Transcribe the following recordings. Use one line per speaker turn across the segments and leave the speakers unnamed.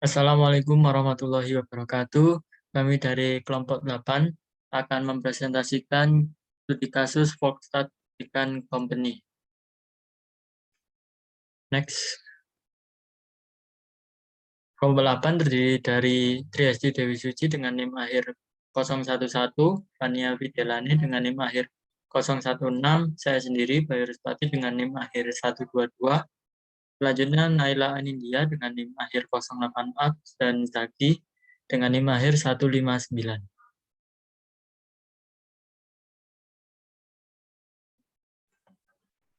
Assalamualaikum warahmatullahi wabarakatuh. Kami dari kelompok 8 akan mempresentasikan studi kasus Volkswagen Chicken Company. Next. Kelompok 8 terdiri dari Triasti Dewi Suci dengan NIM akhir 011, Fania Fidelani dengan NIM akhir 016, saya sendiri Bayu Ruspati dengan NIM akhir 122, selanjutnya Naila Anindya dengan NIM akhir 084 dan Zaki dengan NIM akhir 159.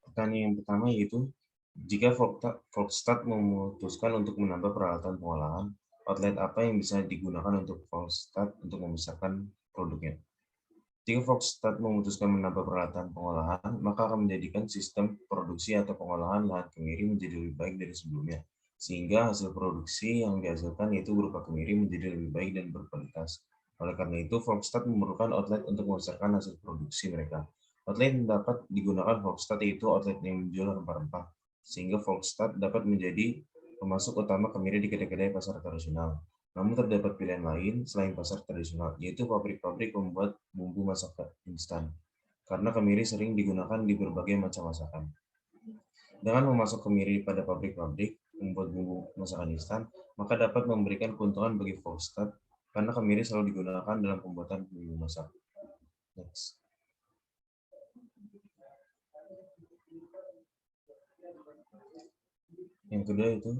Pertanyaan yang pertama yaitu, jika Volkswagen memutuskan untuk menambah peralatan pengolahan, outlet apa yang bisa digunakan untuk Volkswagen untuk membesarkan produknya? Jika Volkswagen memutuskan menambah peralatan pengolahan, maka akan menjadikan sistem produksi atau pengolahan lahan kemiri menjadi lebih baik dari sebelumnya, sehingga hasil produksi yang dihasilkan yaitu berupa kemiri menjadi lebih baik dan berkualitas. Oleh karena itu, Volkswagen memerlukan outlet untuk membesarkan hasil produksi mereka. Outlet yang dapat digunakan Volkswagen yaitu outlet yang menjual rempah-rempah, sehingga Volkswagen dapat menjadi pemasok utama kemiri di kedai-kedai pasar tradisional. Namun terdapat pilihan lain selain pasar tradisional, yaitu pabrik-pabrik membuat bumbu masakan instan, karena kemiri sering digunakan di berbagai macam masakan. Dengan memasok kemiri pada pabrik-pabrik membuat bumbu masakan instan, maka dapat memberikan keuntungan bagi Volkswagen, karena kemiri selalu digunakan dalam pembuatan bumbu masak. Next. Yang kedua itu,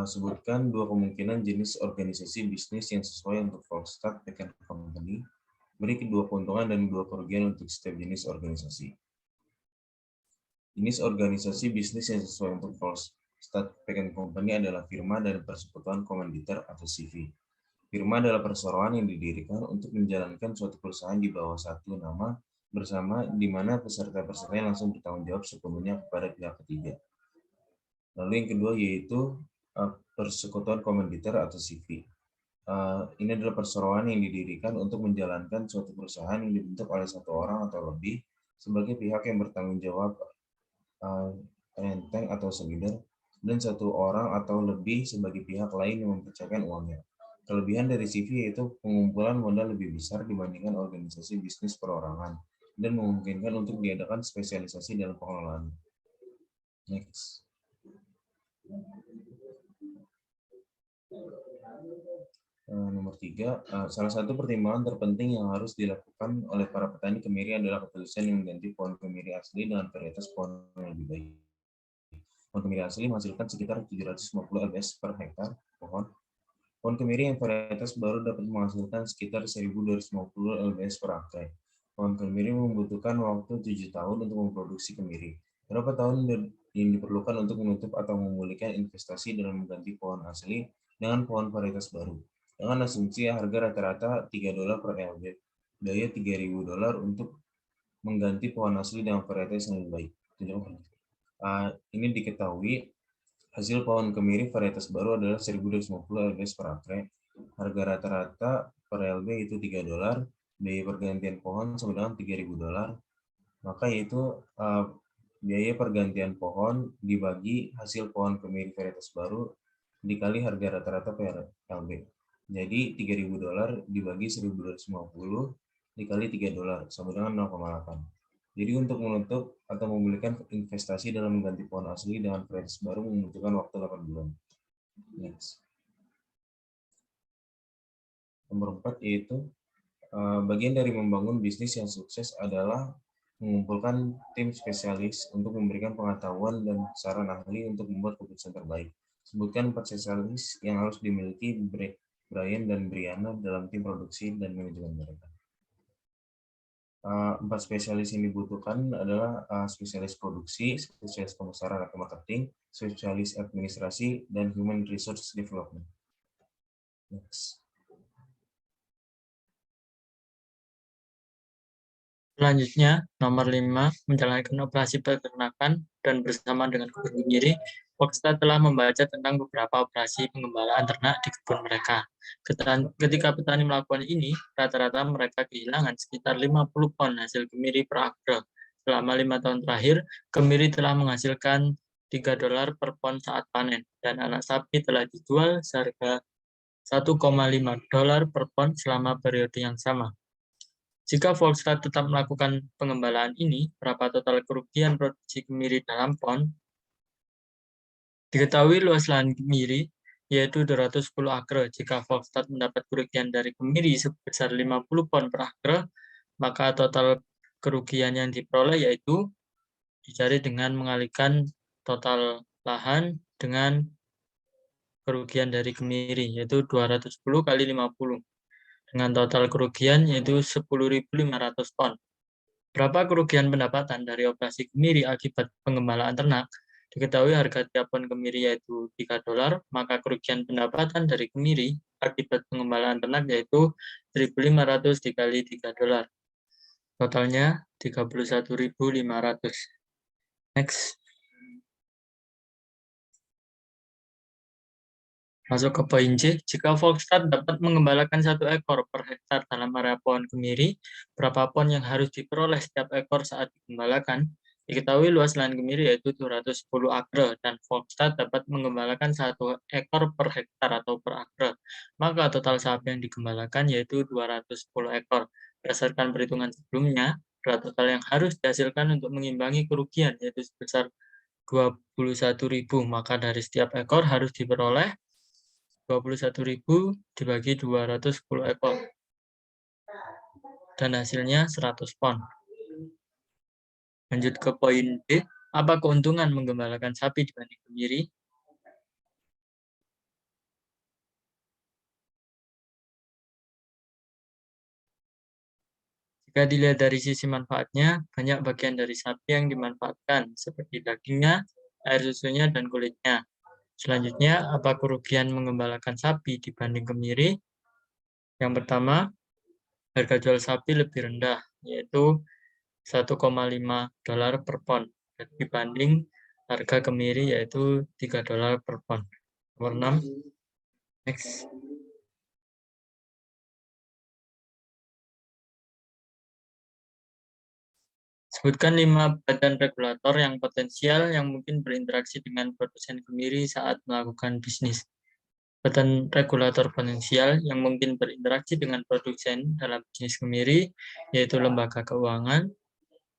sebutkan dua kemungkinan jenis organisasi bisnis yang sesuai untuk Volkswagen Chicken Company. Beri kedua keuntungan dan dua kerugian untuk setiap jenis organisasi. Jenis organisasi bisnis yang sesuai untuk Volkswagen Chicken Company adalah firma dan persekutuan komanditer atau CV. Firma adalah perseroan yang didirikan untuk menjalankan suatu perusahaan di bawah satu nama bersama, di mana peserta-pesertanya langsung bertanggung jawab sepenuhnya kepada pihak ketiga. Lalu yang kedua yaitu persekutuan komanditer atau CV. Ini adalah perseroan yang didirikan untuk menjalankan suatu perusahaan yang dibentuk oleh satu orang atau lebih sebagai pihak yang bertanggung jawab renteng atau segider, dan satu orang atau lebih sebagai pihak lain yang mempercayakan uangnya. Kelebihan dari CV yaitu pengumpulan modal lebih besar dibandingkan organisasi bisnis perorangan dan memungkinkan untuk diadakan spesialisasi dalam pengelolaan. Next. Nomor 3, salah satu pertimbangan terpenting yang harus dilakukan oleh para petani kemiri adalah keputusan yang mengganti pohon kemiri asli dengan varietas pohon yang lebih baik. Pohon kemiri asli menghasilkan sekitar 750 lbs per hektar pohon. Pohon kemiri yang varietas baru dapat menghasilkan sekitar 1250 lbs per akre. Pohon kemiri membutuhkan waktu 7 tahun untuk memproduksi kemiri. Berapa tahun yang diperlukan untuk menutup atau memulihkan investasi dalam mengganti pohon asli dengan pohon varietas baru? Dengan asumsi harga rata-rata $3 per lb, daya $3.000 untuk mengganti pohon asli dengan varietas yang lebih baik. Ini diketahui hasil pohon kemiri varietas baru adalah 1250 lbs per akre. Harga rata-rata per lb itu $3, biaya pergantian pohon sama dengan $3.000. Maka yaitu biaya pergantian pohon dibagi hasil pohon kemiri varietas baru dikali harga rata-rata per lb. Jadi $3.000 dibagi 1250 dikali $3 sama dengan 0,8. Jadi untuk menutup atau memulihkan investasi dalam mengganti pohon asli dengan varietas baru membutuhkan waktu 8 bulan. Next. Nomor 4 yaitu bagian dari membangun bisnis yang sukses adalah mengumpulkan tim spesialis untuk memberikan pengetahuan dan saran ahli untuk membuat keputusan terbaik. Sebutkan 4 spesialis yang harus dimiliki Brian dan Brianna dalam tim produksi dan manajemen mereka. 4 spesialis yang dibutuhkan adalah spesialis produksi, spesialis pemasaran atau marketing, spesialis administrasi, dan human resource development. Next.
Selanjutnya, nomor 5, menjalankan operasi peternakan dan bersama dengan kebun kemiri, Volkswagen telah membaca tentang beberapa operasi pengembalaan ternak di kebun mereka. Ketika petani melakukan ini, rata-rata mereka kehilangan sekitar 50 ton hasil kemiri per akre. Selama 5 tahun terakhir, kemiri telah menghasilkan $3 per pon saat panen, dan anak sapi telah dijual seharga $1,5 per pon selama periode yang sama. Jika Volkswagen tetap melakukan pengembalaan ini, berapa total kerugian produksi kemiri dalam pon? Diketahui luas lahan kemiri yaitu 210 akre. Jika Volkswagen mendapat kerugian dari kemiri sebesar 50 pon per akre, maka total kerugian yang diperoleh yaitu dicari dengan mengalihkan total lahan dengan kerugian dari kemiri, yaitu 210 kali 50. Dengan total kerugian yaitu 10.500 ton. Berapa kerugian pendapatan dari operasi kemiri akibat pengembalaan ternak? Diketahui harga tiap pon kemiri yaitu $3, maka kerugian pendapatan dari kemiri akibat pengembalaan ternak yaitu 1.500 dikali $3. Totalnya 31.500. Next. Masuk ke poin C, jika Volkswagen dapat mengembalakan 1 ekor per hektar dalam area pohon kemiri, berapa pon yang harus diperoleh setiap ekor saat digembalakan? Diketahui luas lahan kemiri yaitu 210 akre, dan Volkswagen dapat mengembalakan 1 ekor per hektar atau per akre. Maka total sapi yang digembalakan yaitu 210 ekor. Berdasarkan perhitungan sebelumnya, berat total yang harus dihasilkan untuk mengimbangi kerugian yaitu sebesar 21.000, maka dari setiap ekor harus diperoleh 21.000 dibagi 210 ekor. Dan hasilnya 100 pon. Lanjut ke poin B. Apa keuntungan menggembalakan sapi dibanding kemiri? Jika dilihat dari sisi manfaatnya, banyak bagian dari sapi yang dimanfaatkan, seperti dagingnya, air susunya, dan kulitnya. Selanjutnya, apa kerugian mengembalakan sapi dibanding kemiri? Yang pertama, harga jual sapi lebih rendah, yaitu $1,5 per pon dibanding harga kemiri yaitu $3 per pon. Nomor 6. Next. Sebutkan 5 badan regulator yang potensial yang mungkin berinteraksi dengan produsen kemiri saat melakukan bisnis. Badan regulator potensial yang mungkin berinteraksi dengan produsen dalam bisnis kemiri yaitu lembaga keuangan,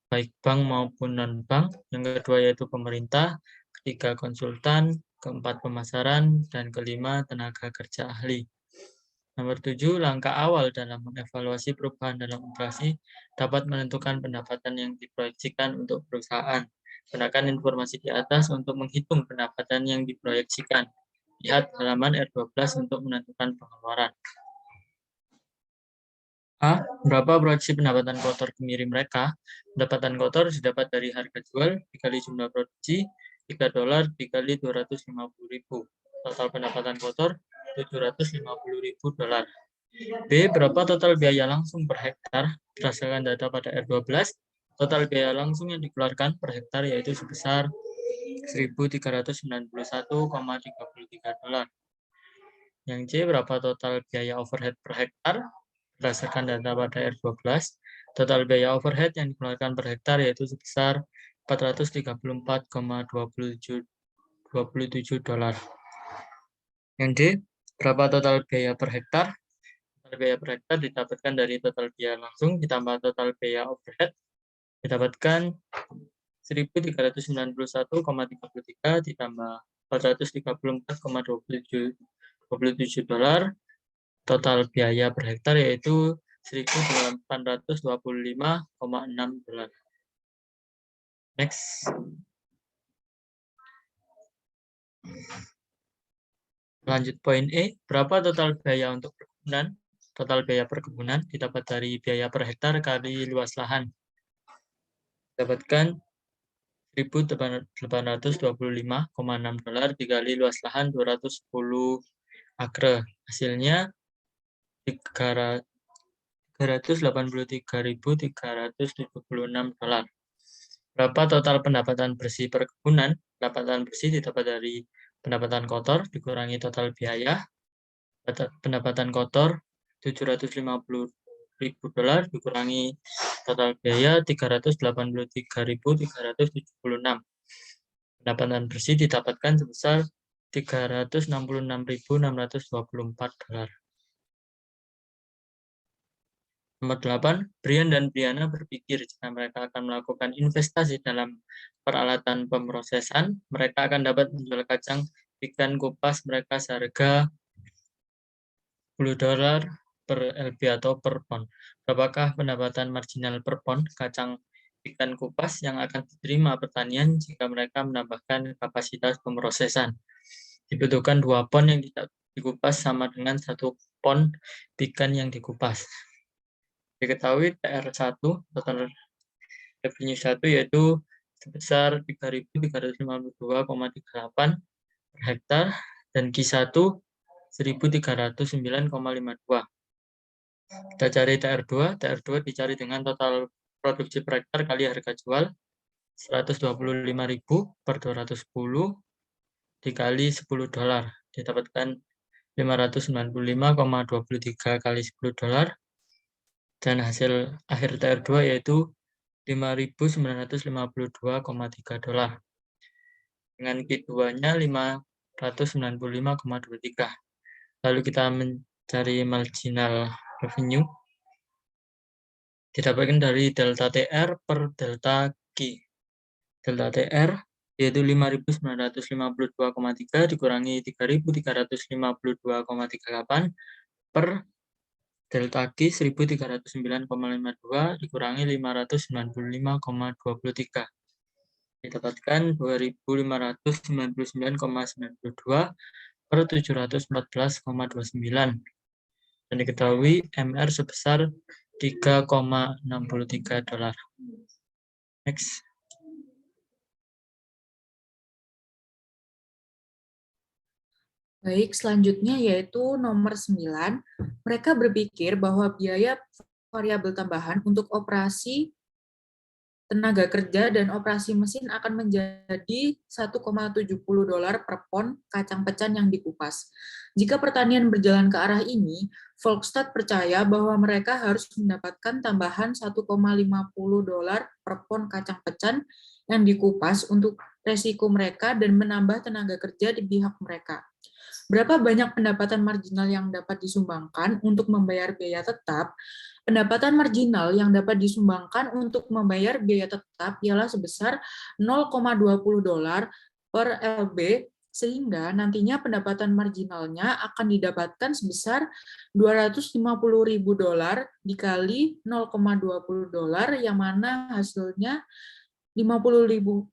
baik bank maupun non-bank. Yang kedua yaitu pemerintah, ketiga konsultan, keempat pemasaran, dan kelima tenaga kerja ahli. Nomor 7, langkah awal dalam mengevaluasi perubahan dalam operasi dapat menentukan pendapatan yang diproyeksikan untuk perusahaan. Gunakan informasi di atas untuk menghitung pendapatan yang diproyeksikan. Lihat halaman R12 untuk menentukan pengeluaran. A. Berapa proyeksi pendapatan kotor kemiri mereka? Pendapatan kotor didapat dari harga jual dikali jumlah produksi, $3 dikali 250.000. Total pendapatan kotor $750.000. B. Berapa total biaya langsung per hektar? Berdasarkan data pada R12, total biaya langsung yang dikeluarkan per hektar yaitu sebesar $1.391,33. Yang C. Berapa total biaya overhead per hektar? Berdasarkan data pada R12, total biaya overhead yang dikeluarkan per hektar yaitu sebesar $434,27. Yang D, berapa total biaya per hektar? Total biaya per hektar didapatkan dari total biaya langsung ditambah total biaya overhead, didapatkan 1.391,33 ditambah $434,27. Total biaya per hektar yaitu $1.825,6. Next. Lanjut poin E, berapa total biaya untuk perkebunan? Total biaya perkebunan didapat dari biaya per hektar kali luas lahan. Dapatkan $1.825,6 dikali luas lahan 210 akre. Hasilnya $383.376. Berapa total pendapatan bersih perkebunan? Pendapatan bersih didapat dari pendapatan kotor dikurangi total biaya. Pendapatan kotor $750.000 dikurangi total biaya $383.376. Pendapatan bersih didapatkan sebesar $366.624. Nomor 8, Brian dan Brianna berpikir jika mereka akan melakukan investasi dalam peralatan pemrosesan, mereka akan dapat menjual kacang ikan kupas mereka seharga $10 per LB atau per pon. Berapakah pendapatan marginal per pon kacang ikan kupas yang akan diterima pertanian jika mereka menambahkan kapasitas pemrosesan? Dibutuhkan 2 pon yang tidak dikupas sama dengan 1 pon ikan yang dikupas. Diketahui TR1, total revenue 1, yaitu sebesar 3.352,38 per hektar, dan Q1 1.309,52. Kita cari TR2. TR2 dicari dengan total produksi per hektar kali harga jual 125.000 per 210 dikali $10. Didapatkan 595,23 kali $10. Dan hasil akhir TR2 yaitu $5.952,3. Dengan Q2-nya 595,23. Lalu kita mencari marginal revenue. Didapatkan dari delta TR per delta Q. Delta TR yaitu 5.952,3 dikurangi 3.352,38 per delta Q 1.309,52 dikurangi 595,23. Didapatkan 2.599,92 per 714,29. Dan diketahui MR sebesar $3,63. Next.
Baik, selanjutnya yaitu nomor 9. Mereka berpikir bahwa biaya variabel tambahan untuk operasi tenaga kerja dan operasi mesin akan menjadi $1,70 per pon kacang pecan yang dikupas. Jika pertanian berjalan ke arah ini, Volkswagen percaya bahwa mereka harus mendapatkan tambahan $1,50 per pon kacang pecan yang dikupas untuk resiko mereka dan menambah tenaga kerja di pihak mereka. Berapa banyak pendapatan marginal yang dapat disumbangkan untuk membayar biaya tetap? Pendapatan marginal yang dapat disumbangkan untuk membayar biaya tetap ialah sebesar $0,20 per LB, sehingga nantinya pendapatan marginalnya akan didapatkan sebesar $250.000 dikali $0,20, yang mana hasilnya $50.000.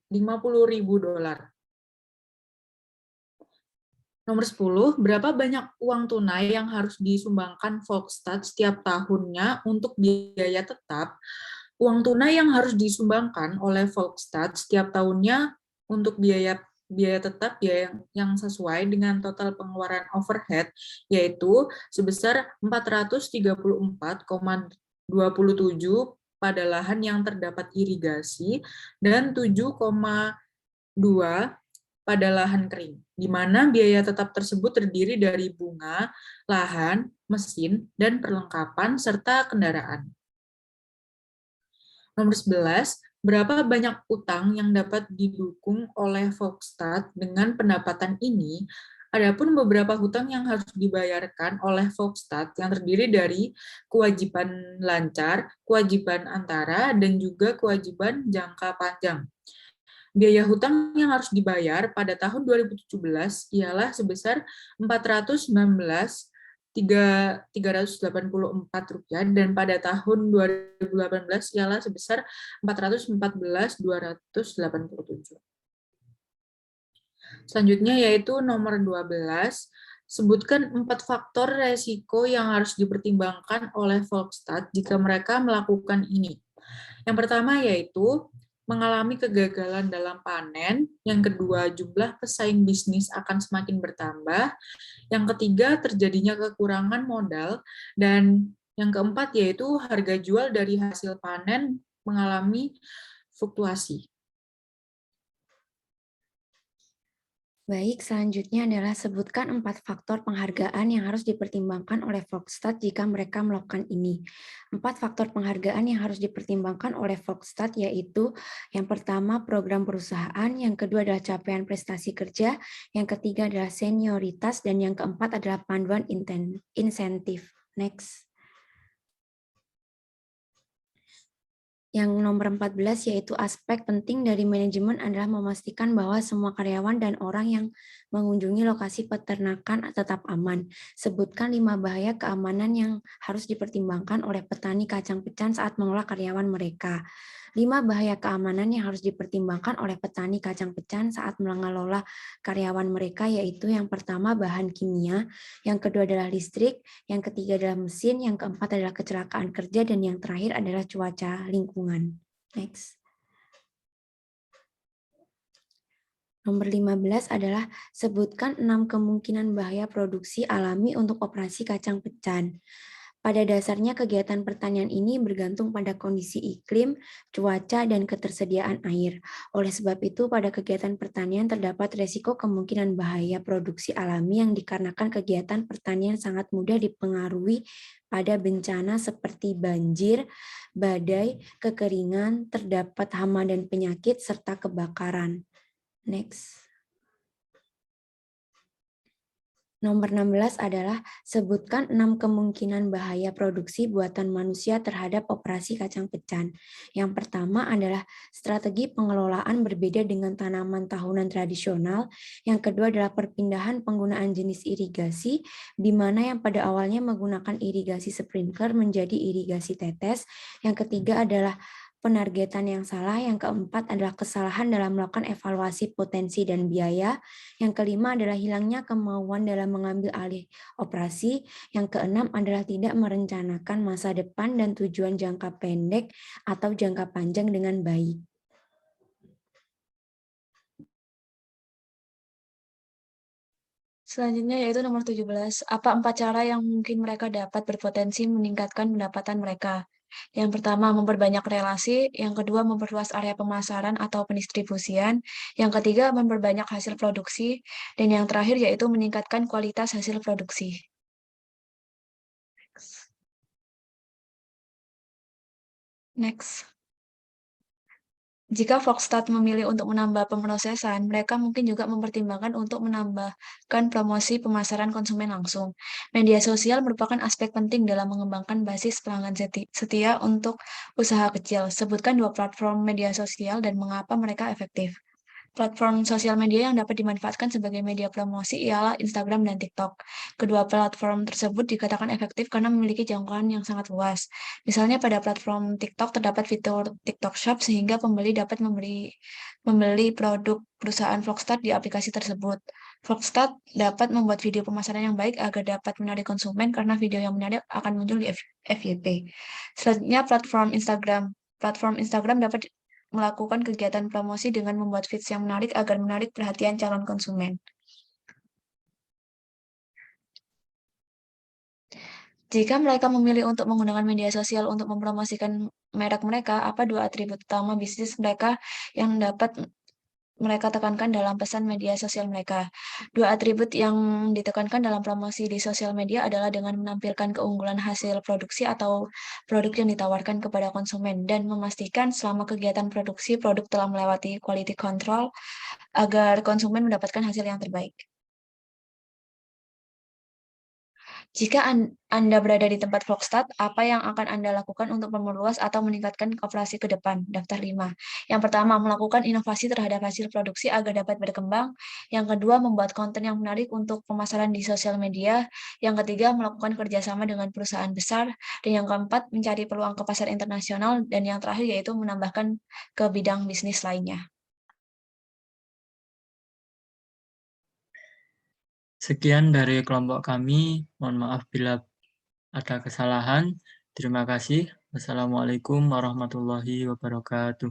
Nomor 10, berapa banyak uang tunai yang harus disumbangkan Volkswagen setiap tahunnya untuk biaya tetap? Uang tunai yang harus disumbangkan oleh Volkswagen setiap tahunnya untuk biaya tetap yang sesuai dengan total pengeluaran overhead, yaitu sebesar 434,27 pada lahan yang terdapat irigasi dan 7,2 pada lahan kering, di mana biaya tetap tersebut terdiri dari bunga, lahan, mesin, dan perlengkapan, serta kendaraan. Nomor 11, berapa banyak utang yang dapat didukung oleh Volkswagen dengan pendapatan ini? Adapun beberapa hutang yang harus dibayarkan oleh Volkswagen yang terdiri dari kewajiban lancar, kewajiban antara, dan juga kewajiban jangka panjang. Biaya hutang yang harus dibayar pada tahun 2017 ialah sebesar Rp419.384 dan pada tahun 2018 ialah sebesar Rp414.287. Selanjutnya yaitu nomor 12. Sebutkan 4 faktor resiko yang harus dipertimbangkan oleh Volkswagen jika mereka melakukan ini. Yang pertama yaitu mengalami kegagalan dalam panen, yang kedua jumlah pesaing bisnis akan semakin bertambah, yang ketiga terjadinya kekurangan modal, dan yang keempat yaitu harga jual dari hasil panen mengalami fluktuasi.
Baik, selanjutnya adalah sebutkan 4 faktor penghargaan yang harus dipertimbangkan oleh Volkswagen jika mereka melakukan ini. 4 faktor penghargaan yang harus dipertimbangkan oleh Volkswagen yaitu yang pertama program perusahaan, yang kedua adalah capaian prestasi kerja, yang ketiga adalah senioritas, dan yang keempat adalah panduan insentif. Next. Yang nomor 14 yaitu aspek penting dari manajemen adalah memastikan bahwa semua karyawan dan orang yang mengunjungi lokasi peternakan tetap aman. Sebutkan 5 bahaya keamanan yang harus dipertimbangkan oleh petani kacang pecan saat mengolah karyawan mereka. 5 bahaya keamanan yang harus dipertimbangkan oleh petani kacang pecan saat mengelola karyawan mereka yaitu yang pertama bahan kimia, yang kedua adalah listrik, yang ketiga adalah mesin, yang keempat adalah kecelakaan kerja, dan yang terakhir adalah cuaca lingkungan. Next. Nomor 15 adalah sebutkan 6 kemungkinan bahaya produksi alami untuk operasi kacang pecan. Pada dasarnya kegiatan pertanian ini bergantung pada kondisi iklim, cuaca, dan ketersediaan air. Oleh sebab itu, pada kegiatan pertanian terdapat resiko kemungkinan bahaya produksi alami yang dikarenakan kegiatan pertanian sangat mudah dipengaruhi pada bencana seperti banjir, badai, kekeringan, terdapat hama dan penyakit, serta kebakaran. Next. Nomor 16 adalah sebutkan 6 kemungkinan bahaya produksi buatan manusia terhadap operasi kacang pecan. Yang pertama adalah strategi pengelolaan berbeda dengan tanaman tahunan tradisional. Yang kedua adalah perpindahan penggunaan jenis irigasi, di mana yang pada awalnya menggunakan irigasi sprinkler menjadi irigasi tetes. Yang ketiga adalah penargetan yang salah. Yang keempat adalah kesalahan dalam melakukan evaluasi potensi dan biaya. Yang kelima adalah hilangnya kemauan dalam mengambil alih operasi. Yang keenam adalah tidak merencanakan masa depan dan tujuan jangka pendek atau jangka panjang dengan baik.
Selanjutnya yaitu nomor 17. Apa 4 cara yang mungkin mereka dapat berpotensi meningkatkan pendapatan mereka? Yang pertama, memperbanyak relasi. Yang kedua, memperluas area pemasaran atau pendistribusian. Yang ketiga, memperbanyak hasil produksi. Dan yang terakhir yaitu meningkatkan kualitas hasil produksi. Next. Jika Volkswagen memilih untuk menambah pemrosesan, mereka mungkin juga mempertimbangkan untuk menambahkan promosi pemasaran konsumen langsung. Media sosial merupakan aspek penting dalam mengembangkan basis pelanggan setia untuk usaha kecil. Sebutkan 2 platform media sosial dan mengapa mereka efektif. Platform sosial media yang dapat dimanfaatkan sebagai media promosi ialah Instagram dan TikTok. Kedua platform tersebut dikatakan efektif karena memiliki jangkauan yang sangat luas. Misalnya pada platform TikTok terdapat fitur TikTok Shop sehingga pembeli dapat membeli produk perusahaan Volkswagen di aplikasi tersebut. Volkswagen dapat membuat video pemasaran yang baik agar dapat menarik konsumen karena video yang menarik akan muncul di FYP. Selanjutnya platform Instagram. Platform Instagram dapat melakukan kegiatan promosi dengan membuat feeds yang menarik agar menarik perhatian calon konsumen. Jika mereka memilih untuk menggunakan media sosial untuk mempromosikan merek mereka, apa 2 atribut utama bisnis mereka yang dapat mereka tekankan dalam pesan media sosial mereka? 2 atribut yang ditekankan dalam promosi di sosial media adalah dengan menampilkan keunggulan hasil produksi atau produk yang ditawarkan kepada konsumen dan memastikan selama kegiatan produksi produk telah melewati quality control agar konsumen mendapatkan hasil yang terbaik. Jika Anda berada di tempat Volkswagen, apa yang akan Anda lakukan untuk memperluas atau meningkatkan operasi ke depan? Daftar 5. Yang pertama, melakukan inovasi terhadap hasil produksi agar dapat berkembang. Yang kedua, membuat konten yang menarik untuk pemasaran di sosial media. Yang ketiga, melakukan kerjasama dengan perusahaan besar. Dan yang keempat, mencari peluang ke pasar internasional. Dan yang terakhir yaitu menambahkan ke bidang bisnis lainnya.
Sekian dari kelompok kami. Mohon maaf bila ada kesalahan. Terima kasih. Wassalamualaikum warahmatullahi wabarakatuh.